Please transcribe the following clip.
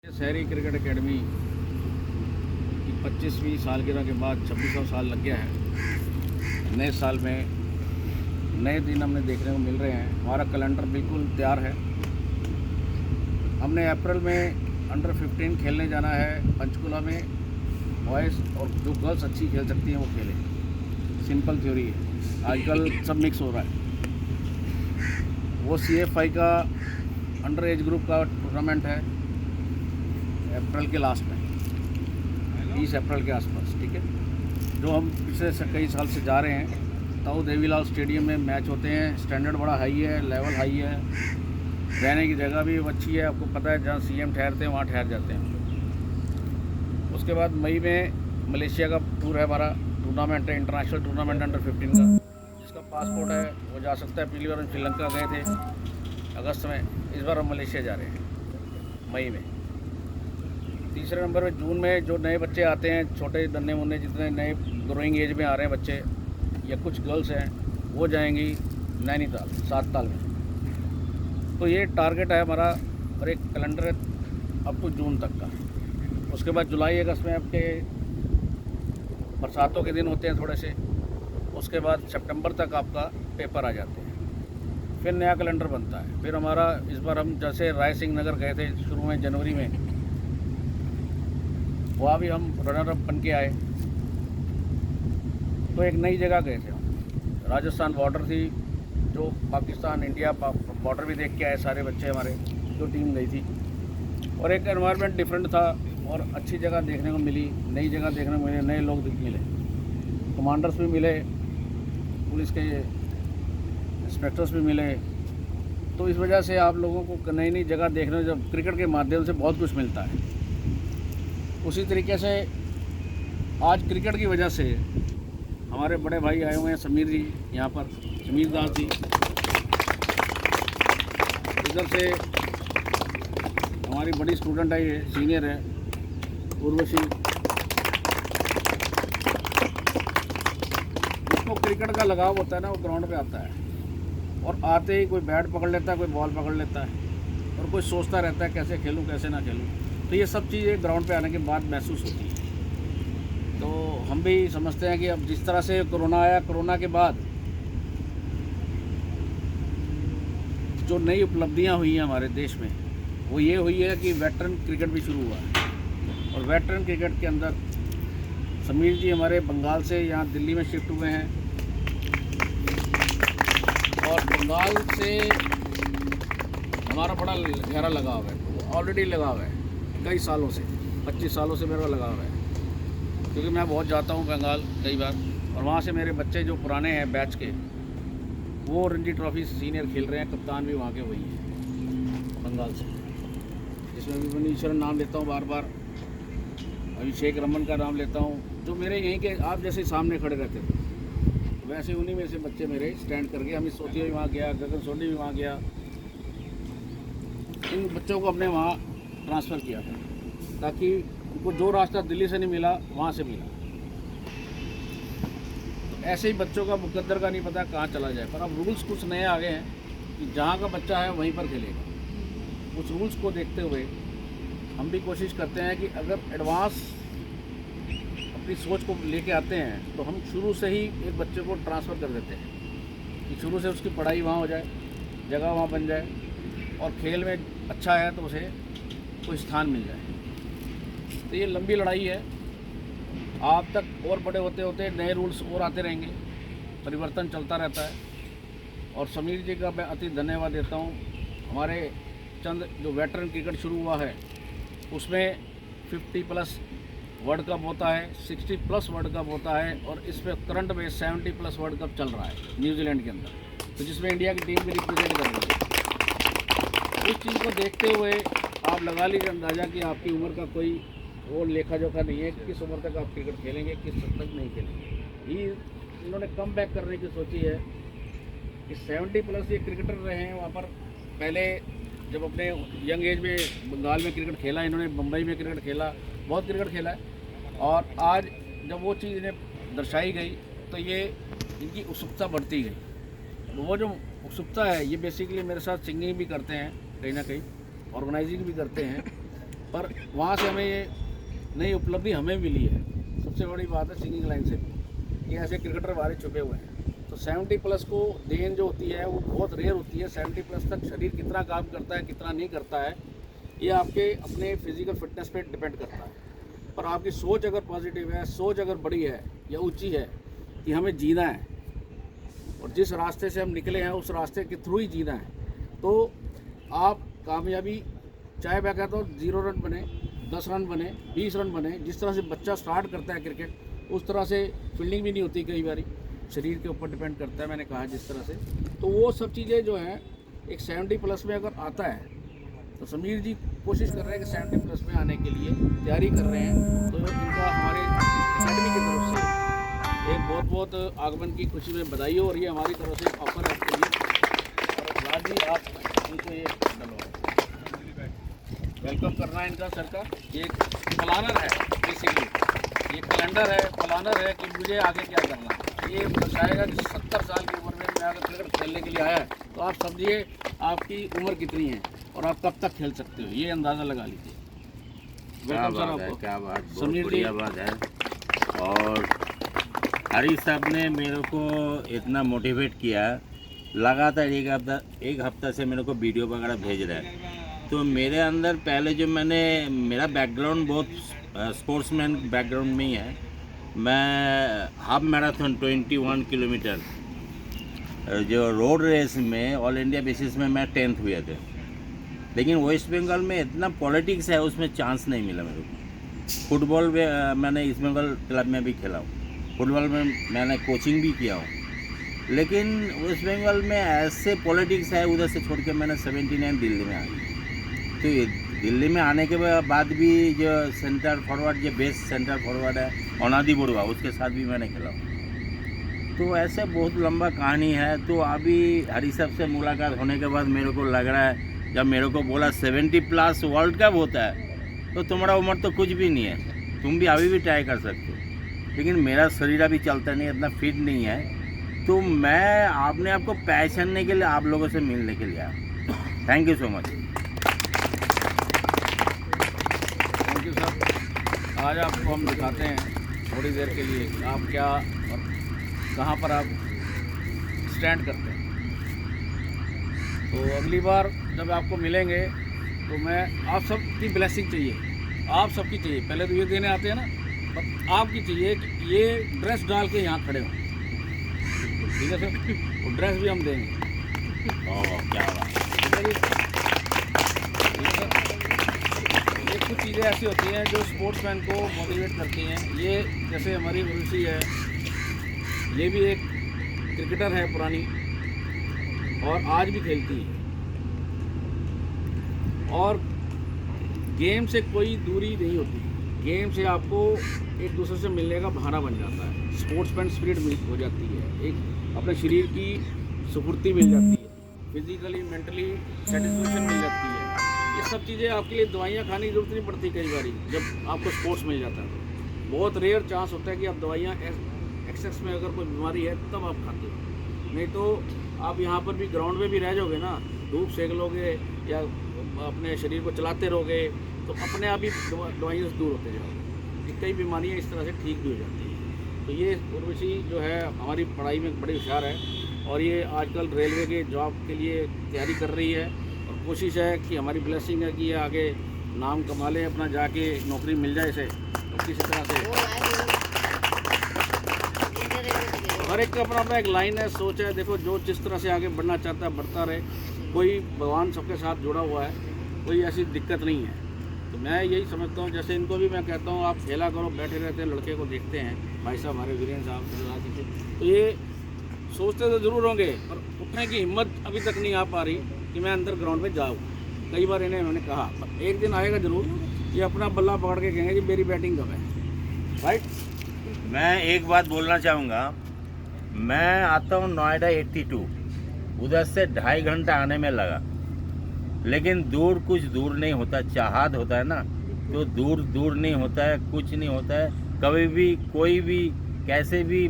शहरी cricket academy की 25वीं सालगिरह के बाद 26वां साल लग गया है। नए साल में नए दिन हमें देखने को मिल रहे हैं। हमारा कैलेंडर बिल्कुल तैयार है। हमने अप्रैल में अंडर 15 खेलने जाना है पंचकुला में। बॉयज़ और जो गर्ल्स अच्छी खेल सकती हैं वो खेलें। सिंपल थ्योरी है, आजकल सब मिक्स हो रहा है। वो CFI का अंडर एज ग्रुप का टूर्नामेंट है अप्रैल के लास्ट में, 30 अप्रैल के आसपास, ठीक है। जो हम पिछले कई साल से जा रहे हैं। ताऊ देवीलाल स्टेडियम में मैच होते हैं। स्टैंडर्ड बड़ा हाई है, लेवल हाई है, रहने की जगह भी अच्छी है। आपको पता है जहाँ CM ठहरते हैं वहाँ ठहर जाते हैं। उसके बाद मई में मलेशिया का टूर है, हमारा टूर्नामेंट है, इंटरनेशनल टूर्नामेंट अंडर 15 का। जिसका पासपोर्ट है वो जा सकता है। पिछली बार हम श्रीलंका गए थे अगस्त में, इस बार हम मलेशिया जा रहे हैं मई में। तीसरे नंबर पे जून में जो नए बच्चे आते हैं, छोटे नन्हे मुन्ने जितने नए ग्रोइंग एज में आ रहे हैं बच्चे या कुछ गर्ल्स हैं, वो जाएंगी नैनीताल, 7 ताल में। तो ये टारगेट है हमारा और एक कैलेंडर है अप टू जून तक का। उसके बाद जुलाई अगस्त में आपके बरसातों के दिन होते हैं थोड़े से। उसके बाद सितंबर तक आपका पेपर आ जाते हैं, फिर नया कैलेंडर बनता है। फिर हमारा इस बार हम जैसे राय सिंह नगर गए थे शुरू में जनवरी में, वहाँ भी हम रनर अप बन के आए। तो एक नई जगह गए थे हम, राजस्थान बॉर्डर थी, जो पाकिस्तान इंडिया बॉर्डर भी देख के आए सारे बच्चे हमारे, जो टीम गई थी। और एक एनवायरनमेंट डिफरेंट था और अच्छी जगह देखने को मिली, नई जगह देखने को मिले, नए लोग मिले, कमांडर्स भी मिले, पुलिस के इंस्पेक्टर्स भी मिले। तो इस वजह से आप लोगों को नई नई जगह देखने, जब क्रिकेट के माध्यम से बहुत कुछ मिलता है। उसी तरीके से आज क्रिकेट की वजह से हमारे बड़े भाई आए हुए हैं, समीर जी यहाँ पर, समीर दास जी। इधर से हमारी बड़ी स्टूडेंट है, ये सीनियर है, उर्वशी। जिसको क्रिकेट का लगाव होता है ना, वो ग्राउंड पे आता है और आते ही कोई बैट पकड़ लेता है, कोई बॉल पकड़ लेता है और कोई सोचता रहता है कैसे खेलूँ कैसे ना खेलूँ। तो ये सब चीज़ें ग्राउंड पे आने के बाद महसूस होती है। तो हम भी समझते हैं कि अब जिस तरह से कोरोना आया, कोरोना के बाद जो नई उपलब्धियां हुई हैं हमारे देश में, वो ये हुई है कि वेटरन क्रिकेट भी शुरू हुआ है। और वेटरन क्रिकेट के अंदर समीर जी हमारे बंगाल से यहाँ दिल्ली में शिफ्ट हुए हैं और बंगाल से हमारा बड़ा गहरा लगाव है, ऑलरेडी लगाव है कई सालों से, 25 सालों से मेरा लगाव है, क्योंकि मैं बहुत जाता हूँ बंगाल कई बार। और वहाँ से मेरे बच्चे जो पुराने हैं बैच के, वो रणजी ट्रॉफी सीनियर खेल रहे हैं। कप्तान भी वहाँ के वही हैं बंगाल से, जिसमें भी मैं ईश्वर नाम लेता हूँ बार बार, अभिषेक रमन का नाम लेता हूँ, जो मेरे यहीं के आप जैसे सामने खड़े रहते थे। वैसे उन्हीं में से बच्चे मेरे स्टैंड करके, अमित सोतिया भी वहाँ गया, गगन सोनी भी वहाँ गया। इन बच्चों को अपने वहाँ ट्रांसफ़र किया था ताकि उनको जो रास्ता दिल्ली से नहीं मिला वहाँ से मिला। तो ऐसे ही बच्चों का मुकद्दर का नहीं पता कहाँ चला जाए। पर अब रूल्स कुछ नए आ गए हैं कि जहाँ का बच्चा है वहीं पर खेलेगा। उस रूल्स को देखते हुए हम भी कोशिश करते हैं कि अगर एडवांस अपनी सोच को लेके आते हैं तो हम शुरू से ही एक बच्चे को ट्रांसफ़र कर देते हैं कि शुरू से उसकी पढ़ाई वहाँ हो जाए, जगह वहाँ बन जाए और खेल में अच्छा है तो उसे कोई स्थान मिल जाए। तो ये लंबी लड़ाई है। आप तक और बड़े होते होते नए रूल्स और आते रहेंगे, परिवर्तन चलता रहता है। और समीर जी का मैं अति धन्यवाद देता हूँ। हमारे चंद जो वेटरन क्रिकेट शुरू हुआ है उसमें 50+ वर्ल्ड कप होता है, 60+ वर्ल्ड कप होता है और इस पर करंट में 70+ वर्ल्ड कप चल रहा है न्यूजीलैंड के अंदर, तो जिसमें इंडिया की टीम भी रिप्रेजेंट कर रही है। उस चीज़ को देखते हुए आप लगा लीजिए अंदाज़ा कि आपकी उम्र का कोई वो लेखा जोखा नहीं है, किस उम्र तक आप क्रिकेट खेलेंगे, किस हद तक नहीं खेलेंगे। ये इन्होंने कम बैक करने की सोची है कि 70+ ये क्रिकेटर रहे हैं वहाँ पर। पहले जब अपने यंग एज में बंगाल में क्रिकेट खेला इन्होंने, मुंबई में क्रिकेट खेला, बहुत क्रिकेट खेला है। और आज जब वो चीज़ इन्हें दर्शाई गई तो ये इनकी उत्सुकता बढ़ती गई। वो जो उत्सुकता है ये बेसिकली मेरे साथ सिंगिंग भी करते हैं, कहीं ना कहीं ऑर्गेनाइजिंग भी करते हैं पर वहाँ से हमें ये नई उपलब्धि हमें मिली है। सबसे बड़ी बात है सिंगिंग लाइन से भी, ये ऐसे क्रिकेटर हमारे छुपे हुए हैं। तो 70+ को देन जो होती है वो बहुत रेयर होती है। 70+ तक शरीर कितना काम करता है कितना नहीं करता है ये आपके अपने फिजिकल फिटनेस पे डिपेंड करता है। पर आपकी सोच अगर पॉजिटिव है, सोच अगर बड़ी है या ऊंची है कि हमें जीना है और जिस रास्ते से हम निकले हैं उस रास्ते के थ्रू ही जीना है, तो आप कामयाबी, चाहे मैं कहता हूँ 0 रन बने, 10 रन बने, 20 रन बने, जिस तरह से बच्चा स्टार्ट करता है क्रिकेट उस तरह से फील्डिंग भी नहीं होती, कई बार शरीर के ऊपर डिपेंड करता है, मैंने कहा जिस तरह से। तो वो सब चीज़ें जो हैं एक 70+ में अगर आता है तो समीर जी कोशिश कर रहे हैं कि 70+ में आने के लिए तैयारी कर रहे हैं। तो इनका हमारे अकेडमी की तरफ से एक बहुत बहुत आगमन की खुशी में बधाई हो, और ये हमारी तरफ से ऑफर है आपके लिए। और राज जी आप इनको ये वेलकम करना है इनका सर का। ये प्लानर है बेसिकली, ये कैलेंडर है, प्लानर है कि मुझे आगे क्या करना है। ये बताएगा कि 70 साल की उम्र में मैं अगर क्रिकेट खेलने के लिए आया तो आप समझिए आपकी उम्र कितनी है और आप कब तक खेल सकते हो, ये अंदाज़ा लगा लीजिए। क्या बात है, क्या बात, बहुत बढ़िया बात है। और हरी साहब ने मेरे को इतना मोटिवेट किया, लगातार एक हफ्ता से मेरे को वीडियो वगैरह भेज रहा है। तो मेरे अंदर पहले जो मेरा बैकग्राउंड बहुत स्पोर्ट्समैन बैकग्राउंड में ही है। मैं हाफ मैराथन 21 किलोमीटर जो रोड रेस में ऑल इंडिया बेसिस में मैं 10th हुए थे, लेकिन वेस्ट बंगाल में इतना पॉलिटिक्स है उसमें चांस नहीं मिला मेरे को। फुटबॉल में मैंने ईस्ट बंगाल क्लब में भी खेला हूँ, फुटबॉल में मैंने कोचिंग भी किया हूँ, लेकिन वेस्ट बंगाल में ऐसे पॉलिटिक्स है, उधर से छोड़ के मैंने 79 दिल्ली में आ गई। तो ये दिल्ली में आने के बाद भी जो सेंटर फॉरवर्ड, जो बेस्ट सेंटर फॉरवर्ड है अनादि बड़ुआ, उसके साथ भी मैंने खेला हूँ। तो ऐसे बहुत लंबा कहानी है। तो अभी हरी साहब से मुलाकात होने के बाद मेरे को लग रहा है, जब मेरे को बोला 70+ वर्ल्ड कप होता है तो तुम्हारा उम्र तो कुछ भी नहीं है, तुम भी अभी भी ट्राई कर सकते हो। लेकिन मेरा शरीर अभी चलता नहीं, इतना फिट नहीं है। तो मैं अपने आप को पहचानने के लिए आप लोगों से मिलने के लिए आया। Thank you so much. Thank you sir. आज आपको हम दिखाते हैं थोड़ी देर के लिए आप क्या और कहाँ पर आप स्टैंड करते हैं। तो अगली बार जब आपको मिलेंगे तो मैं आप सबकी ब्लेसिंग चाहिए, आप सबकी चाहिए। पहले तो ये देने आते हैं ना, पर आपकी चाहिए कि ये ड्रेस डाल के यहाँ खड़े हों, ठीक है सर? वो ड्रेस भी हम देंगे। क्या बात। ये कुछ चीज़ें ऐसी होती हैं जो स्पोर्ट्समैन को मोटिवेट करती हैं। ये जैसे हमारी उर्वशी है, ये भी एक क्रिकेटर है पुरानी और आज भी खेलती है, और गेम से कोई दूरी नहीं होती। गेम से आपको एक दूसरे से मिलने का बहाना बन जाता है, स्पोर्ट्समैन स्पिरिट हो जाती है, एक अपने शरीर की सुफुर्ती मिल जाती है, फिजिकली मेंटली सेटिस्फेक्शन मिल जाती है। ये सब चीज़ें आपके लिए दवाइयाँ खाने की जरूरत नहीं पड़ती। कई बार जब आपको स्पोर्ट्स मिल जाता है, बहुत रेयर चांस होता है कि आप दवाइयाँ एक्सेस में अगर कोई बीमारी है तब आप खाते हो, नहीं तो आप यहाँ पर भी ग्राउंड में भी रह जाओगे ना, धूप सेक लोगे या अपने शरीर को चलाते रहोगे तो अपने आप ही दवाइयों से दूर होते जाओगे। कई बीमारियाँ इस तरह से ठीक भी हो जाती हैं। तो ये उर्वशी जो है हमारी पढ़ाई में बड़ी होशियार है, और ये आजकल रेलवे के जॉब के लिए तैयारी कर रही है, और कोशिश है कि हमारी ब्लेसिंग है कि ये आगे नाम कमा ले, अपना जाके नौकरी मिल जाए इसे। तो किसी तरह से हर एक का अपना अपना एक लाइन है, सोच है। देखो जो जिस तरह से आगे बढ़ना चाहता है बढ़ता रहे, कोई भगवान सबके साथ जुड़ा हुआ है, कोई ऐसी दिक्कत नहीं है। तो मैं यही समझता हूँ, जैसे इनको भी मैं कहता हूँ आप खेला करो, बैठे रहते हैं लड़के को देखते हैं भाई साहब हमारे वीरेंद्र साहब, तो ये सोचते तो ज़रूर होंगे पर उठने की हिम्मत अभी तक नहीं आ पा रही कि मैं अंदर ग्राउंड में जाऊँ। कई बार इन्होंने कहा, पर एक दिन आएगा ज़रूर, ये अपना बल्ला पकड़ के कहेंगे कि मेरी बैटिंग कब है। राइट। मैं एक बात बोलना चाहूँगा, मैं आता हूँ नोएडा 82, उधर से 2.5 घंटा आने में लगा, लेकिन दूर कुछ दूर नहीं होता, चाहत होता है ना, तो दूर दूर नहीं होता है, कुछ नहीं होता है। कभी भी कोई भी कैसे भी